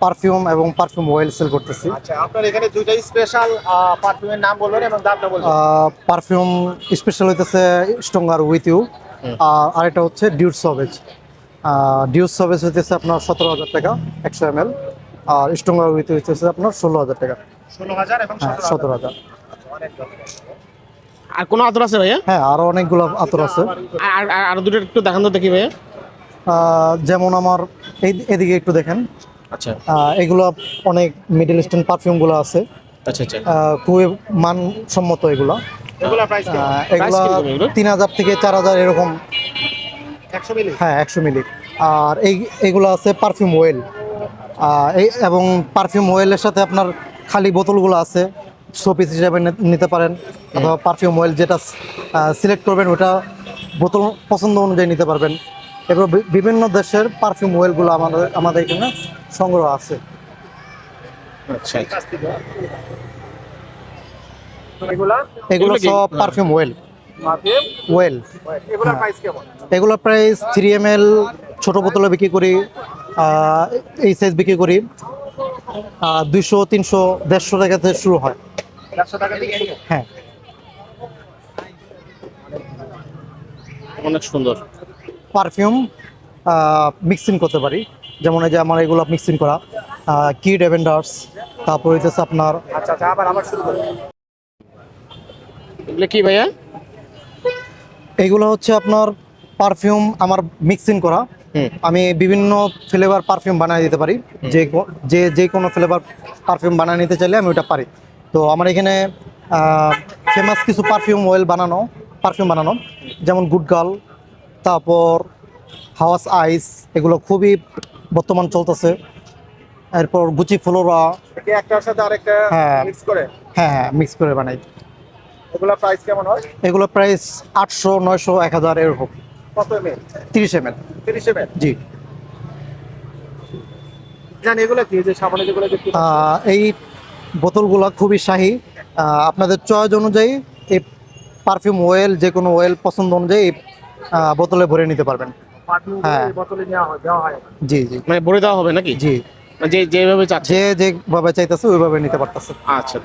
Perfume এবং perfume oil sell করতেছি। আচ্ছা, আপনার এখানে দুইটাই স্পেশাল পারফিউমের নাম বলবেন এবং দামটা বলবেন। পারফিউম স্পেশাল হইতেছে স্ট্রঙ্গার উইথ ইউ, আর আরেকটা হচ্ছে ডিউড সবেজ। ডিউড সবেজ হইতেছে আপনার 17,000 টাকা 100 ml, আর স্ট্রঙ্গার উইথ হইতেছে আপনার 16,000 টাকা। 16,000 এবং হ্যাঁ, 17,000। 17,000। অনেক দাম। আর কোনো আতর আছে ভাইয়া? হ্যাঁ, আরো অনেকগুলো আতর আছে। আর দুটো একটু দেখান তো দেখি ভাইয়া। যেমন আমার এদিকে একটু দেখেন। আচ্ছা এগুলো অনেক মিডল ইস্টার্ন পারফিউমগুলো আছে। আচ্ছা আচ্ছা। খুবই মানসম্মত এগুলো। এগুলা প্রাইস কেমন? এগুলো কিরকম এগুলো? 3,000 থেকে 4,000 এরকম। 100 মিলি? হ্যাঁ, 100 মিলি। আর এগুলো আছে পারফিউম অয়েল। এবং পারফিউম অয়েলের সাথে আপনার খালি বোতলগুলো আছে, শোপিস হিসাবে নিতে পারেন, অথবা পারফিউম অয়েল যেটা সিলেক্ট করবেন ওটা বোতল পছন্দ অনুযায়ী নিতে পারবেন। এবার বিভিন্ন দেশের পারফিউম অয়েলগুলো আমাদের এখানে সংগ্রহ আছে। আচ্ছা আচ্ছা। এগুলা এগুলো এগুলো কি? সব পারফিউম অয়েল। Perfume oil. এগুলার প্রাইস কেমন? এগুলোর প্রাইস 3 ml ছোট বোতলে বিক্রি করি, এই সাইজ বিক্রি করি 200, 300, 150 টাকা থেকে শুরু হয়। 100 টাকা থেকে শুরু? হ্যাঁ। অনেক সুন্দর। পারফিউম মিক্সিং করতে পারি, যেমন এই যে আমার এগুলো মিক্সিং করা কি ডেভেন্ডার্স, তারপর হইতেছে আপনার আচ্ছা আচ্ছা, আবার শুরু করুন। এগুলো কি ভাইয়া? এইগুলো হচ্ছে আপনার পারফিউম আমার মিক্সিং করা। আমি বিভিন্ন ফ্লেভার পারফিউম বানিয়ে দিতে পারি। যে কোনো ফ্লেভার পারফিউম বানিয়ে নিতে চাইলে আমি ওটা পারি। তো আমার এখানে ফেমাস কিছু পারফিউম বানানো, যেমন গুড গার্ল, তারপর হাওয়াস আইস, এগুলো খুবই বর্তমান চলতেছে। এরপর গুচি ফ্লোরা। কি একটার সাথে আরেকটা হ্যাঁ। মিক্স করে? হ্যাঁ হ্যাঁ, মিক্স করে বানাই। এগুলা প্রাইস কেমন হয়? এগুলো প্রাইস 800, 900, 1000 এরকম। কত এমএল? 30 ml। 30 এমএল? জি। জানি এগুলো কি, যে সামনে যেগুলো দেখতে এই বোতলগুলো খুবই শাহী। আপনাদের চয়েস অনুযায়ী এই পারফিউম অয়েল, যে কোনো অয়েল পছন্দ অনুযায়ী এই বোতলে ভরে নিতে পারবেন। পারফিউম হ্যাঁ। বোতলে দেওয়া হয়। জি জি মানে ভরে দেওয়া হবে নাকি? জি। যেভাবে চাচ্ছে। যেভাবে চাইতেছে ওইভাবে নিতে পারতেছে। আচ্ছা।